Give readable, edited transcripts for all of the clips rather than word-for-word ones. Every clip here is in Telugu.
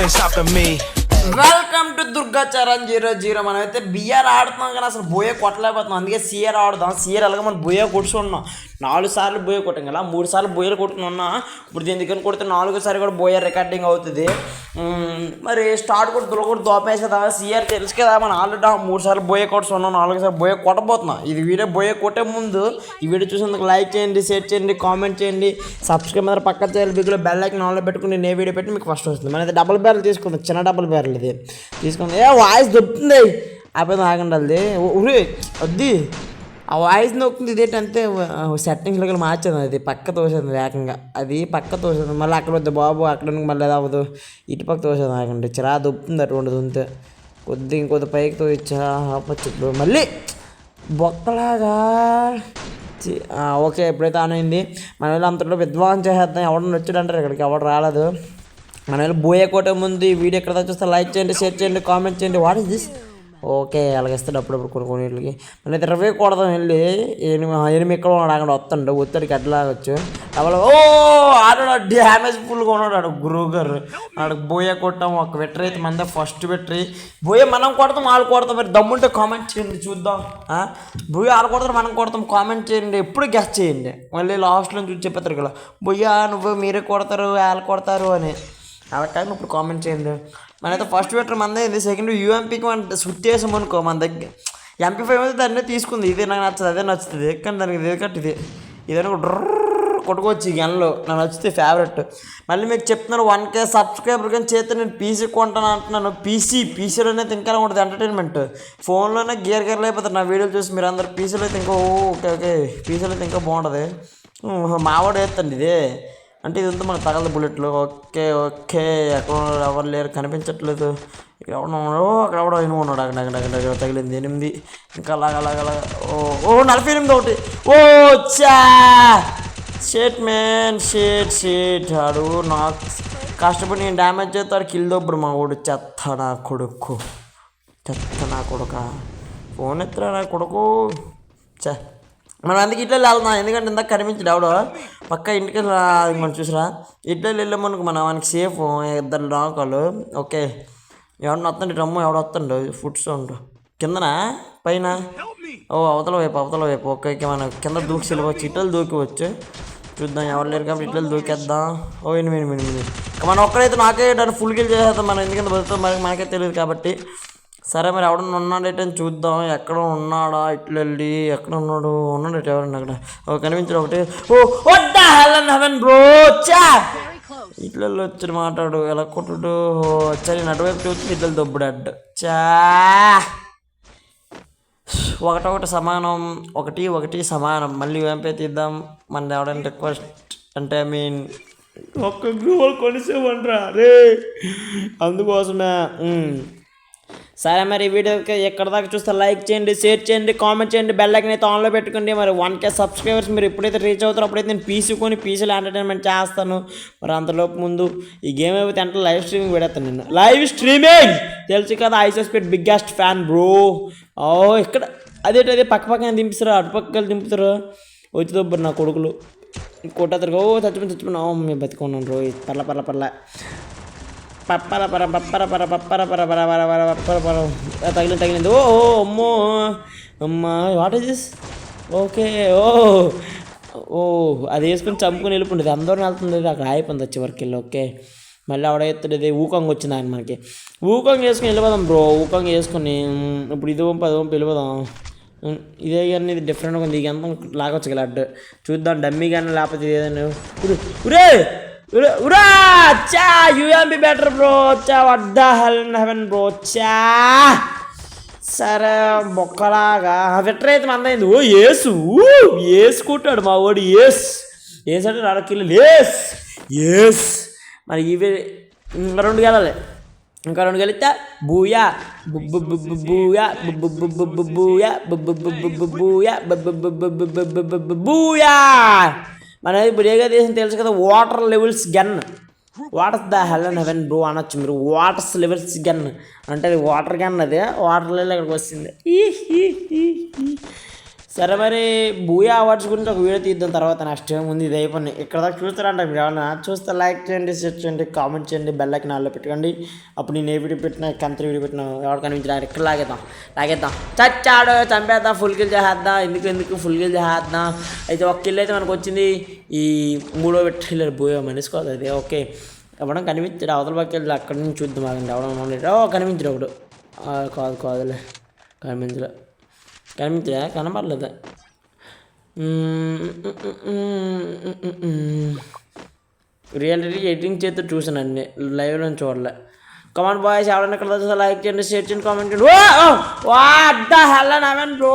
ain't stopping me. Welcome to Durgacharan 00. మనం అయితే బిఆర్ ఆడుతున్నాం కానీ అసలు బోయే కొట్టలేకపోతున్నాం. అందుకే సిఆర్ ఆడుదాం. సిఆర్ అలాగే మనం బోయే కొట్టుకున్నాం. 4 సార్లు బోయే కొట్టాం కదా, 3 సార్లు బోయలు కొట్టుకున్నా. ఇప్పుడు దీని దగ్గర కొడితే 4సారి కూడా బోయే రికార్డింగ్ అవుతుంది. మరి స్టార్ట్ కూడా దులకొట్టి దోపేసేదా. సిఆర్ తెలుసు కదా, మనం ఆల్రెడీ 3 సార్లు బోయే కొట్టుకున్నాం, 4సారి బోయే కొట్టబోతున్నాం. ఇది వీడియో బోయే కొట్టే ముందు ఈ వీడియో చూసేందుకు లైక్ చేయండి, షేర్ చేయండి, కామెంట్ చేయండి, సబ్స్క్రైబ్ మీద పక్కన చేయాలి. బిగ్గులో బెల్ ఐకాన్ ఆన్లో పెట్టుకుని నేను వీడియో పెట్టి మీకు ఫస్ట్ వస్తుంది. మనైతే డబుల్ బ్యారెల్ తీసుకుందాం, చిన్న డబుల్ బ్యారెల్ ఇది తీసుకుంది. వాయిస్ దొరుకుతుంది అయిపోయింది, ఆగండి. అది ఉరి వద్ది ఆ వాయిస్ నొక్కింది. ఇదేంటంటే సెట్టింగ్స్లో మార్చేది, అది పక్క తోసేది ఏకంగా, అది పక్క తోసేది. మళ్ళీ అక్కడ వద్దు బాబు, అక్కడ మళ్ళీ అది అవ్వదు, ఇటు పక్క తోసేది. ఆగండి, చిరా దొప్పుతుంది అటువంటి దుంతే ఇంకొద్ది పైకి తోయిచ్చా ఇప్పుడు మళ్ళీ బొక్కలాగా. ఓకే, ఎప్పుడైతే ఆన్ అయింది మన వాళ్ళు అంతలో విద్వాంసం చేసేద్దాం. ఎవడన్నా వచ్చాడంటారు, ఇక్కడికి ఎవడు రాలేదు. మన వాళ్ళు బోయే కొట్టే ముందు ఈ వీడియో ఎక్కడ చూస్తే లైక్ చేయండి, షేర్ చేయండి, కామెంట్ చేయండి. What is this? ఓకే, అలాగేస్తాడు అప్పుడప్పుడు కొన్ని వీటికి. మళ్ళీ 20 కొడదాం వెళ్ళి. 8 ఇక్కడ ఉన్నాడు, అక్కడ వస్తాడు, ఒత్తిడికి అడ్లాగొచ్చు. డబల్ ఆడాడు, డ్యామేజ్ ఫుల్గా ఉన్నాడు గురువు గారు. ఆడు బోయే కొట్టాం. ఒక వెటరీ అయితే మందే ఫస్ట్ వెటరీ. బోయే మనం కొడతాం, వాళ్ళు కొడతాం. మరి దమ్ముంటే కామెంట్ చేయండి చూద్దాం. బోయే వాళ్ళు కొడతారు, మనం కొడతాం. కామెంట్ చేయండి, ఎప్పుడు గెస్ట్ చేయండి. మళ్ళీ లాస్ట్లో చూసి చెప్పేస్తారు కదా, బోయ్యా నువ్వు మీరే కొడతారు, వాళ్ళు కొడతారు అని. అలా కానీ ఇప్పుడు కామెంట్ చేయండి. మనైతే ఫస్ట్ వెటర్ మందే ఇది. సెకండ్ యూఎంపీకి మనం స్విచ్ చేసాం అనుకో, మన దగ్గర MP5 అయితే దాన్నే తీసుకుంది. ఇదే నాకు నచ్చదు, అదే నచ్చుతుంది. కానీ దానికి ఇది కట్టి ఇదైనా కొట్టుకోవచ్చు ఈ గన్లో. నాకు నచ్చితే ఫేవరెట్. మళ్ళీ మీకు చెప్తున్నాను, 1K సబ్స్క్రైబర్ కానీ చేస్తే నేను పీసీ కొంటాను అంటున్నాను. పీసీలోనే ఇంకా ఉంటుంది ఎంటర్టైన్మెంట్. ఫోన్లోనే గేర్ అయిపోతారు నా వీడియోలు చూసి. మీరు అందరు పీసీలో అయితే ఇంకా ఓకే పీసీలో అయితే ఇంకా బాగుంటుంది. మావాడు వేస్తండి ఇదే అంటే ఇది ఉందో మనకు తగలదు బుల్లెట్లు. ఓకే ఎక్కడ ఎవరు లేరు, కనిపించట్లేదు. ఎవడో అక్కడ ఎవడో అయిన ఉన్నాడు. అక్కడ తగిలింది 8. ఇంకా అలాగ 48 ఒకటి. చా షేట్ మ్యాన్ షేట్ ఆడు నాకు కష్టపడి నేను డ్యామేజ్ చేస్తాడు. కిల్ దొబ్బరు మా వాడు. చెత్త నా కొడుకు ఫోన్ ఎత్తురా నా కొడుకు. మనం అందుకే ఇట్లా వెళ్తున్నాం, ఎందుకంటే ఇందాక కనిపించడు ఎవడో పక్క ఇంటికి మనం చూసిరా. ఇట్లా వెళ్ళామనుకో మనం మనకి సేఫ్. 2 నాకాలు. ఓకే, ఎవడన్నా వస్తుండే రమ్ము, ఎవడ వస్తుండు ఫుడ్ సౌండ్ కిందనా పైన. అవతల వైపు. ఓకే, మనం కింద దూకి వెళ్ళవచ్చు, ఇట్లా దూకివచ్చు. చూద్దాం, ఎవరు లేరు కాబట్టి ఇట్లా దూకేద్దాం. 8 మనం ఒక్కడైతే నాకే దాన్ని ఫుల్ కిల్ చేసేద్దాం. మనం ఎందుకంటే బతుకుతాం మనకే తెలియదు కాబట్టి. సరే, మరి ఎవడన్నా ఉన్నాడేటని చూద్దాం. ఎక్కడ ఉన్నాడా? ఇట్లా వెళ్ళి ఎక్కడ ఉన్నాడు ఎవరన్నా అక్కడ కనిపించాడు ఒకటి. బ్రో ఇట్లా వచ్చి మాట్లాడు ఎలా కొట్టుడు. సరే, అటువైపు చూసి ఇట్లా దొబ్బుడు అడ్డు. ఒకటి సమానం. ఒకటి సమానం. మళ్ళీ వేంపే తీద్దాం. మన ఎవడైనా రిక్వెస్ట్ అంటే ఒక్క గ్రూప్ కొనిసేమంటారా రే, అందుకోసమే. సరే, మరి ఈ వీడియోకి ఎక్కడ దాకా చూస్తే లైక్ చేయండి, షేర్ చేయండి, కామెంట్ చేయండి, బెల్ ఐకాన్ అయితే ఆన్లో పెట్టుకోండి. మరి 1K సబ్స్క్రైబర్స్ మీరు ఎప్పుడైతే రీచ్ అవుతారో అప్పుడైతే నేను పీసీలో ఎంటర్టైన్మెంట్ చేస్తాను. మరి అంతలోపు ముందు ఈ గేమ్ అయిపోతే అంటే లైవ్ స్ట్రీమింగ్ పెడతాను. నేను లైవ్ స్ట్రీమింగ్ తెలుసు కదా, ఐసోస్పీడ్ బిగ్గెస్ట్ ఫ్యాన్ బ్రో. ఇక్కడ అదే పక్కన దింపిస్తారు, అటుపక్కలు దింపుతారు. వచ్చి దొబ్బరు నా కొడుకులు కొట్టేస్తారు. చచ్చిపోయినా మేము బతికున్నాను రో. పర్ల తగిలింది. అమ్మో అమ్మా, వాట్ ఇస్ దిస్? ఓకే అది వేసుకుని చంపుకొని వెళ్ళిపోయింది. అందరూ వెళ్తుంది, అక్కడ అయిపోయింది చివరికి వెళ్ళి. ఓకే, మళ్ళీ ఆవిడ ఊకంగా వచ్చింది ఆయన మనకి. ఊకంగా వేసుకుని వెళ్ళిపోదాం బ్రో. ఊకంగా వేసుకొని ఇప్పుడు ఇది 10 వెళ్ళిపోదాం. ఇదే కానీ ఇది డిఫరెంట్గా ఉంది. ఇది ఎంత లాగొచ్చు కదా అడ్డు. చూద్దాం డమ్మీ కానీ లేకపోతే ఏదైనా. UMP better bro. వడ్డ హెవెన్ బ్రో. సరే, బొక్కలాగా వెటర్ అయితే మందైంది. వేసుకుంటాడు మా వాడు. అంటే 4 కిలోలు మరి ఇవి ఇంకా 2 గెలాలి. ఇంకా 2 గెలిస్తే బూయా మన ఇప్పుడు ఏగా దేశం తెలుసు కదా, water levels gun. Water the hell and heaven bro అనొచ్చు మీరు. వాటర్స్ లెవెల్స్ గన్ అంటే అది వాటర్ గన్. అదే వాటర్ లెవెల్ ఇక్కడికి వస్తుంది. సరే మరి బూయా అవార్డ్స్ గురించి ఒక వీడియో తీద్దాం తర్వాత నెక్స్ట్ ముందు ఇది అయిపోయినాయి ఇక్కడ దాకా చూస్తారంట మీరు ఏమన్నా చూస్తే లైక్ చేయండి షేర్ చేయండి కామెంట్ చేయండి బెల్ ఐకాన్ ఆల్లో పెట్టుకోండి అప్పుడు నేను ఏ వీడియో పెట్టినా కంత్రి వీడియో పెట్టినా ఎవరు కనిపించినా ఇక్కడ లాగేద్దాం చచ్చాడు చంపేద్దాం ఫుల్ కిల్ చేసేద్దాం ఎందుకు ఫుల్ కిల్ చేసేద్దాం అయితే ఒక కిల్ అయితే మనకు వచ్చింది ఈ 3వ పెట్టి బూయా మనిషికోదు అది ఓకే ఎవడం కనిపించాడు అవతల పక్కకి వెళ్ళి అక్కడి నుంచి చూద్దాం ఆగండి ఎవడం కనిపించడు ఒకడు కాదులే కనపడలేదు రియాలిటీ ఎడిటింగ్ చేస్తే చూసాను అన్ని లైవ్లో చూడలే కమాండ్ బాయ్స్ ఎవరైనా ఇక్కడ చూస్తే లైక్ చేయండి షేర్ చేయండి కామెంట్ చేయండి వాట్ ద హెల్ నవెన్ బ్రో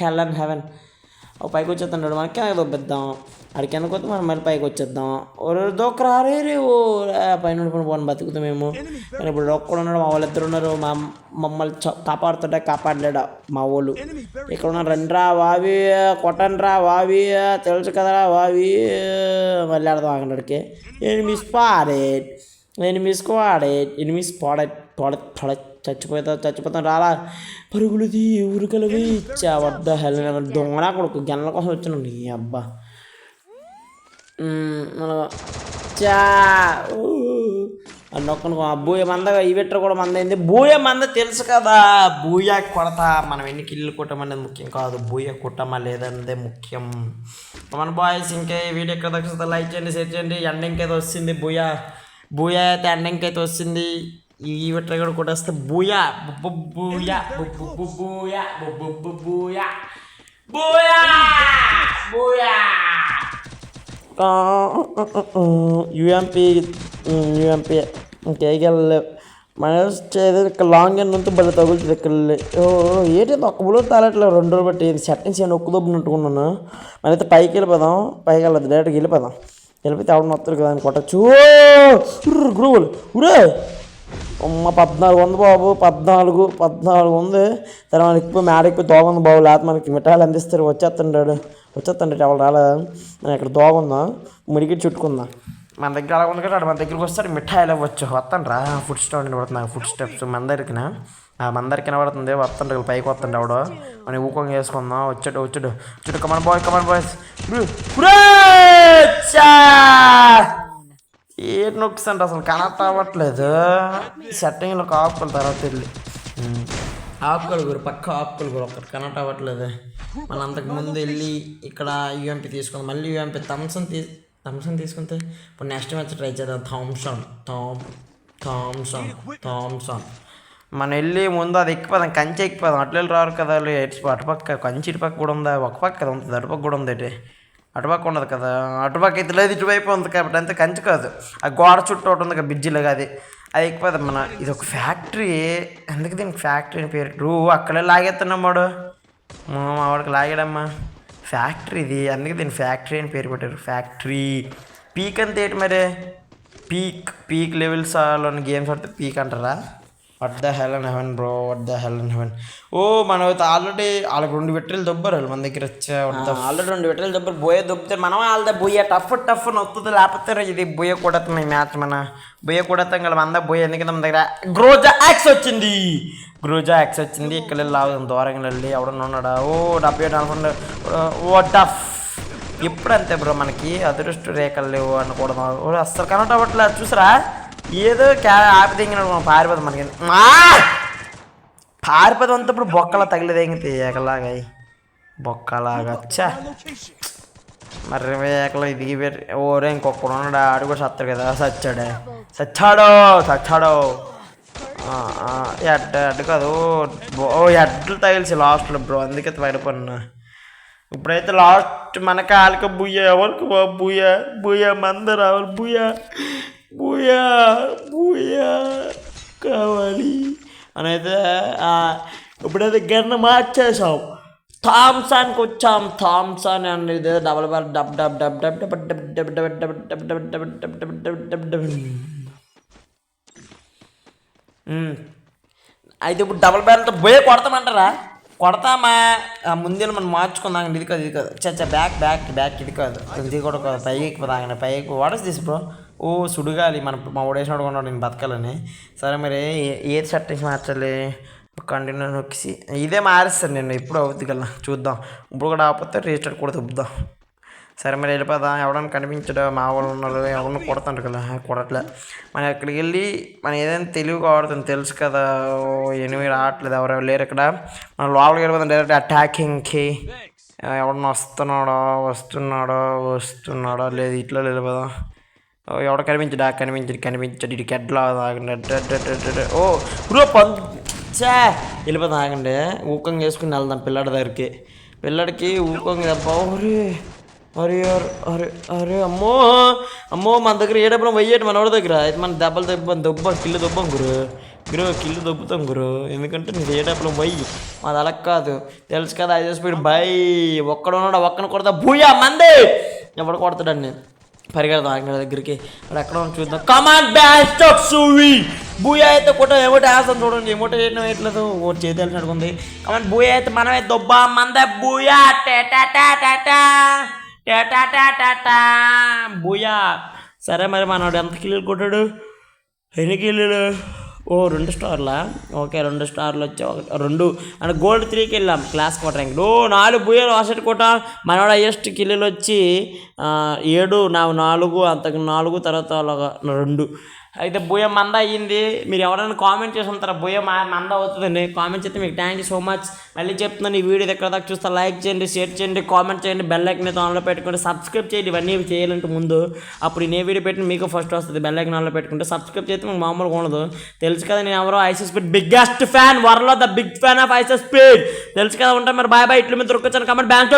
హెల్ అండ్ హెవెన్ పైకి వచ్చేస్తాడు మనకి కిందకి దొబ్బిద్దాం అడికి కిందకి వస్తే మనం మళ్ళీ పైకి వచ్చేద్దాం దొక్క రారే ఓ పైన పోను బతుకుతాం మేము కానీ ఇప్పుడు ఒక్కడు ఉన్నాడు మా వాళ్ళు ఇద్దరు ఉన్నారు మమ్మల్ని కాపాడుతుంటే కాపాడలేడా మా వాళ్ళు ఇక్కడ ఉన్న రండిరా వావి కొట్టండిరా వావి తెలుసు కదరా వావి మళ్ళీ ఆడదాం అక్కడికి ఎనిమిది స్పాడెడ్ చచ్చిపోతాం రాలా పరుగులుది ఊరికలవి ఇచ్చా వద్ద హెల్ దొంగనా కొడుకు గెన్నల కోసం వచ్చిన నీ అబ్బా నొక్కను బూయ మంద ఈవెట్టర్ కూడా మంద అయింది బూయ మంద తెలుసు కదా బూయా కొడతా మనం ఎన్ని కిల్లు కొట్టమనేది ముఖ్యం కాదు బూయ కొట్టమా లేదన్నదే ముఖ్యం మన బాయ్స్ ఇంకే వీడియో ఎక్కడ దక్షిత లైక్ చేయండి షేర్ చేయండి ఎండింగ్ అయితే వస్తుంది బూయా అయితే ఎండింగ్ అయితే వస్తుంది ఈ వెట్ర కూడా కొట్టేస్తే booyah booyah booyah booyah booyah booyah UMP ఇంకేగల మన ఇక్కడ లాంగ్ ఎండ్ ఉంటే బలి తగులుతుంది ఇక్కడ ఏంటి ఒక్క బులో తాలట్లేదు 2 రోజులు బట్టి సెట్టింగ్స్ ఏమైనా ఒక్క దొబ్బు నట్టుకున్నాను మనైతే పైకి వెళ్ళిపోదాం పైకి వెళ్ళదు డైరెక్ట్గా వెళ్ళిపోతే ఎవడన్నా వస్తారు కదా అని కొట్టచ్చు గ్రూవులు ఉరే అమ్మ 14 ఉంది బాబు 14 ఉంది తర్వాత ఎక్కువ మేడ ఎక్కువ దోగ ఉంది బాబు లేకపోతే మనకి మిఠాయిలు అందిస్తారు వచ్చేస్తుంటాడు ఎవరు రాలేదు నేను ఇక్కడ దోగ ఉందా ముడికి చుట్టుకుందా మన దగ్గర అలా ఉంది కదా మన దగ్గరికి వస్తాడు మిఠాయిలు ఇవ్వచ్చు వస్తాను రా ఫుడ్ స్టాప్ పడుతుంది ఫుడ్ స్టెప్స్ మన దగ్గరికి పడుతుంది వస్తుండే పైకి వస్తుండే ఎవడో మనం ఊకంగా వేసుకుందాం వచ్చాడు కమన్ బాయ్స్ ఏ నొక్స్ అంటే అసలు కనెక్ట్ అవ్వట్లేదు సెట్టింగ్లో ఆపుకోవాలి తర్వాత వెళ్ళి పక్క ఆపుకోలు ఒకటి కనెక్ట్ అవ్వట్లేదు మనం అంతకుముందు వెళ్ళి ఇక్కడ యూఎంపీ తీసుకుందాం మళ్ళీ యూఎంపీ థమ్సన్ తీసుకుంటే ఇప్పుడు నెక్స్ట్ మ్యాచ్ ట్రై చేద్దాం థామ్సన్ మనం వెళ్ళి ముందు అది ఎక్కిపోదాం కంచి ఎక్కిపోదాం అట్లా రారు కదా అటుపక్క కంచి ఇటుపక్క కూడా ఉందా ఒక పక్క కదా ఉంటుంది అటుపక్క కూడా ఉంది అటుపక్క ఉండదు కదా అటుపక్క అయితే లేదు ఇటువైపు ఉంది కాబట్టి అంతే కంచి కాదు ఆ గోడ చుట్టూ ఒకటి ఉంది కదా బ్రిడ్జిలాగా అది ఎక్కిపోదాం మన ఇది ఒక ఫ్యాక్టరీ ఎందుకు దీనికి ఫ్యాక్టరీ అని పేరు అక్కడే లాగేస్తున్నాం వాడు మా వాడికి లాగాడమ్మా ఫ్యాక్టరీ ఇది అందుకే దీన్ని ఫ్యాక్టరీ అని పేరు పెట్టారు ఫ్యాక్టరీ పీక్ అంతే ఏంటి మరి పీక్ లెవెల్స్లోని గేమ్స్ ఆడితే పీక్ అంటారా what the hell and heaven bro మనం అయితే ఆల్రెడీ వాళ్ళకి 2 విట్టలు దొబ్బారు మన దగ్గర వచ్చా ఆల్రెడీ 2 విట్టలు దొబ్బారు బోయ దొబ్బితే మనం వాళ్ళదే బోయ టఫ్ నొత్తుంది లేకపోతే ఇది బోయ కూడతాం ఈ మ్యాచ్ మన బోయ కూడతాం కదా మన బోయ ఎందుకంటే మన దగ్గర గ్రోజా యాక్స్ వచ్చింది ఇక్కడ లాగుదాం దూరంగా వెళ్ళి ఎవడన్నా ఉన్నాడా 70 టఫ్ ఎప్పుడు అంతే బ్రో మనకి అదృష్ట రేఖలు లేవు అనకూడదు అస్సలు కనెక్ట్ అవ్వట్లేదు చూసారా ఏదో ఆపిదింగిన పారిపోదు మనకి పారిపోదు అంతా ఇప్పుడు బొక్కలా తగిలిదేంగితే ఏకలాగా బొక్కలాగా వచ్చా మరి ఏకలో దిగి పెట్టి ఓరే ఇంకొకడు ఉన్నాడు ఆడు కూడా సత్తాడు కదా చచ్చాడో అడ్డు కాదు ఎడ్లు తగిలిసి లాస్ట్లో బ్రో అందుకే పడిపోయినా ఇప్పుడైతే లాస్ట్ మన కాలిక బుయ్య ఎవరికి బుయ్య మంద రావాలి బూయా కావాలి అనైతే ఇప్పుడైతే గన్న మార్చేసాం థామ్సన్కి వచ్చాం థామ్సన్ అనేది double bar dub dub dub dub dub dub dub dub dub dub dub dub dub dub dub dub dub అయితే ఇప్పుడు డబల్ బ్యారెల్తో బోయే కొడతామంటారా కొడతామా ముందే మనం మార్చుకుందాం ఇది కాదు చచ్చా బ్యాక్ ఇది కాదు ఇది కూడా కాదు పైకి ఎక్కువ తాగండి పైకి వాట్ ఇస్ దిస్ బ్రో ఓ సుడిగాలి మా ఓడేసినోడు కొన్నాడు నేను బతకాలని. సరే మరి ఏది సెట్టింగ్స్ మార్చాలి? కంటిన్యూ నొక్కి ఇదే మారేస్తాను నేను, ఎప్పుడు అవుద్ది కల్లా చూద్దాం. ఇప్పుడు కూడా ఆకపోతే రీస్టార్ట్ కూడా తిప్పుదాం. సరే మరి వెళ్ళిపోదాం. ఎవడన్నా కనిపించడు, మా వాళ్ళు ఉన్నారు, ఎవరన్నా కొడతాంటారు కదా, కొడట్లే. మనం ఎక్కడికి వెళ్ళి మనం ఏదైనా తెలివిగా ఆడుతుంది తెలుసు కదా. ఎనిమిది రావట్లేదు, ఎవరెవరు లేరు ఇక్కడ. మనం లోపలికి వెళ్ళిపోతాం డైరెక్ట్ అటాకింగ్కి. ఎవడన్నా వస్తున్నాడా లేదు, ఇట్లా వెళ్ళిపోదాం. ఎవడ కనిపించడు ఇటు ఎడ్లా ఆగండి. ఓ బ్రో చే వెళ్ళిపోతాం, ఆగండి. ఊకంగా చేసుకుని వెళ్దాం పిల్లడికి ఊకంగా దెబ్బ. అరే అరే అరే అరే అమ్మో మన దగ్గర ఏ డబ్బులు వెయ్యేటి మన వాడి దగ్గర అయితే మన దెబ్బలు కిల్లు దొబ్బాం కిల్లు దొబ్బుతాం ఎందుకంటే నేను ఏ డబ్బులు వెయ్యి మాది అలా కాదు, తెలుసు కదా. ఐదో స్పీడ్ బై ఒక్కడున్నాడు, ఒక్కని కొడతా భూయా మంది ఎవడు కొడతాడని పరిగెడదాం ఆగిన దగ్గరికి. అక్కడ ఎక్కడ చూద్దాం. కమాన్ బ్యాస్ట్ ఆఫ్ సూవి భూయా అయితే కొట్ట ఏమోటి వేస్తాం చూడండి. ఏమోటి వేయట్లేదు, ఓ చేతి వెళ్ళినట్టుకుంది. కమాన్ భూయా అయితే మనమే దొబ్బా మందే భూయా భూయా. సరే మరి మనోడు ఎంత కిల్లులు కొట్టాడు? ఎన్ని కిల్లులు? ఓ 2 స్టార్లా? ఓకే 2 స్టార్లు వచ్చి 2 అంటే గోల్డ్ 3కి వెళ్ళాం క్లాస్ కోట ర్యాంక్. 4 భూయాలు వాసెట్ కోట. మనోడు హైయెస్ట్ కిల్లులు వచ్చి 7, నాకు 4, అంతకు 4 తర్వాత అలాగా 2. అయితే భూయ మంద అయ్యింది. మీరు ఎవరైనా కామెంట్ చేసి ఉంటారా భూయ మంద అవుతుందండి? కామెంట్ చేస్తే మీకు థ్యాంక్ యూ సో మచ్. మళ్ళీ చెప్తున్నాను, ఈ వీడియో ఎక్కడ దాకా చూస్తే లైక్ చేయండి, షేర్ చేయండి, కామెంట్ చేయండి, బెల్ ఐకాన్ ఆన్లో పెట్టుకుంటే సబ్స్క్రైబ్ చేయండి. ఇవన్నీ చేయాలంటే ముందు అప్పుడు నేను వీడియో పెట్టిన మీకు ఫస్ట్ వస్తుంది. బెల్ ఐకాన్ ఆన్లో పెట్టుకుంటే సబ్స్క్రైబ్ చేస్తే మీకు మామూలుగా ఉండదు. తెలుసు కదా నేను ఎవరో ఐసీ స్పీడ్ బిగ్గెస్ట్ ఫ్యాన్, వరల్డ్లో the big fan of IShowSpeed. తెలుసు కదా. ఉంటాం మరి బాయ్ ఇట్ల మీద దొరకొచ్చాను. Comment bank